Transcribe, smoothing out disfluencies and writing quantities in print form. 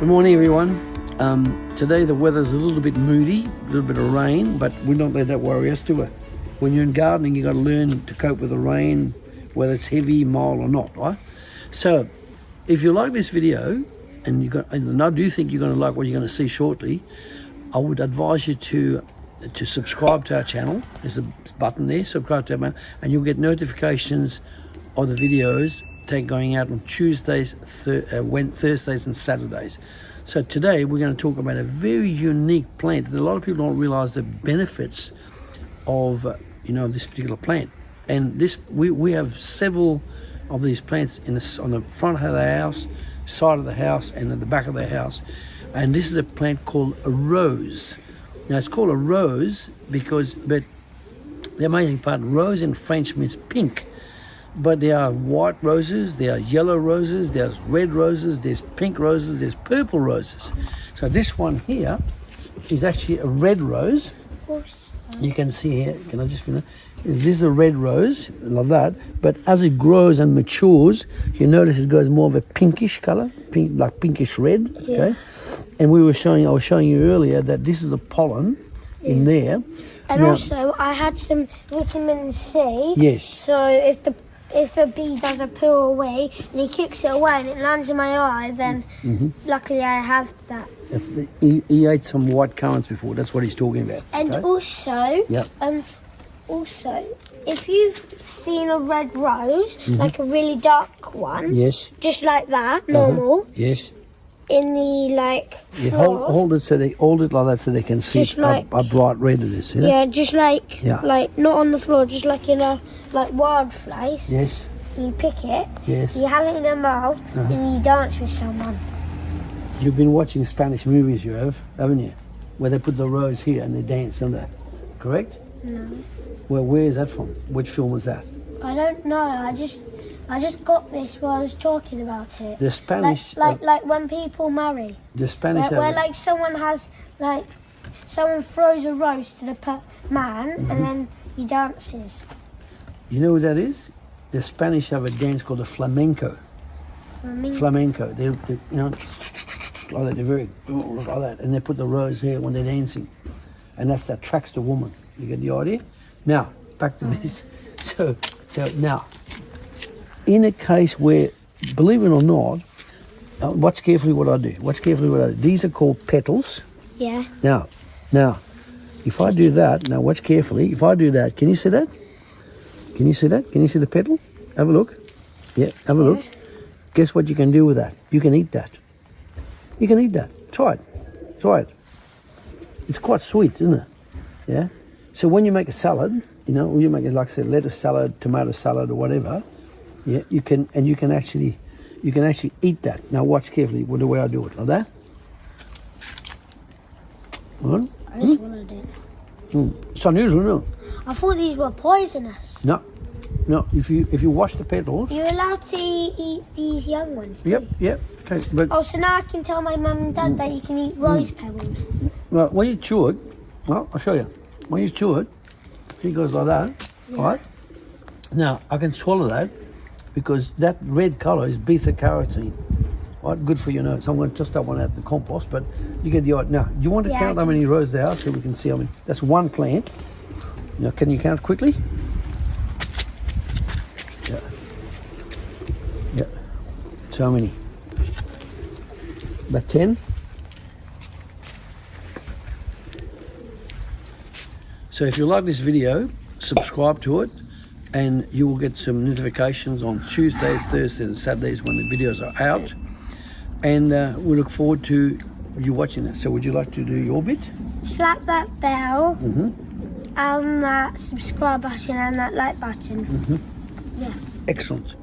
Good morning, everyone. Today the weather's a little bit moody, a little bit of rain, but we don't let that worry us, do we? When you're in gardening, you got to learn to cope with the rain, whether it's heavy, mild or not, right? So, if you like this video, and I do think you're going to like what you're going to see shortly, I would advise you to subscribe to our channel. There's a button there, subscribe to our channel, and you'll get notifications of the videos going out on Tuesdays, Thursdays and Saturdays. So today we're going to talk about a very unique plant, and a lot of people don't realize the benefits of this particular plant. And this we have several of these plants on the front of the house, side of the house, and at the back of the house. And this is a plant called a rose. Now it's called a rose but the amazing part, rose in French means pink. But there are white roses, there are yellow roses, there's red roses, there's pink roses, there's purple roses. So this one here is actually a red rose. You can see here, can I just finish? This is a red rose, like that. But as it grows and matures, you notice it goes more of a pinkish color, like pinkish red. Yeah. Okay. And I was showing you earlier that this is the pollen in there. And now, also, I had some vitamin C. Yes. So if the bee doesn't peel away and he kicks it away and it lands in my eye, then luckily I have that. He ate some white currants before. That's what he's talking about. And also, also, if you've seen a red rose, like a really dark one, yes, just like that, normal, yes, in the hold it like that so they can see how bright red it is. Yeah, just like not on the floor, just like in a wild place. Yes. You pick it. Yes. You have it in your mouth, and you dance with someone. You've been watching Spanish movies, haven't you? Where they put the rose here and they dance on that. Correct? No. Well, where is that from? Which film was that? I don't know. I just got this while I was talking about it. The Spanish, like when people marry. The Spanish, where someone throws a rose to the man and then he dances. You know what that is? The Spanish have a dance called the flamenco. Flamenco. They like that. They're very like that, and they put the rose here when they're dancing, and that attracts the woman. You get the idea? Now back to this. So now, in a case where, believe it or not, watch carefully what I do. These are called petals. Yeah. Now, if I do that, now watch carefully. If I do that, can you see that? Can you see that? Can you see the petal? Have a look. Yeah, have a look. Guess what you can do with that? You can eat that. You can eat that. Try it. It's quite sweet, isn't it? Yeah. So when you make a salad, you make it like say lettuce salad, tomato salad, or whatever. Yeah, you can actually eat that. Now watch carefully the way I do it, like that. What? I just wanted it. It's unusual, no? I thought these were poisonous. No. If you wash the petals, you're allowed to eat these young ones too. Yep. Okay, but so now I can tell my mum and dad that you can eat rose petals. Well, when you chew it, I'll show you. When you chew it, it goes like that, right? Now I can swallow that because that red color is beta carotene. Right, good for your nose. So I'm going to test that one out in the compost, but you get the idea. Now, do you want to count how many rows there are so we can see? That's one plant. Now, can you count quickly? Yeah. So how many? About 10. So if you like this video, subscribe to it, and you will get some notifications on Tuesdays, Thursdays, and Saturdays when the videos are out. And we look forward to you watching that. So would you like to do your bit? Slap that bell, and that subscribe button and that like button. Yeah. Excellent.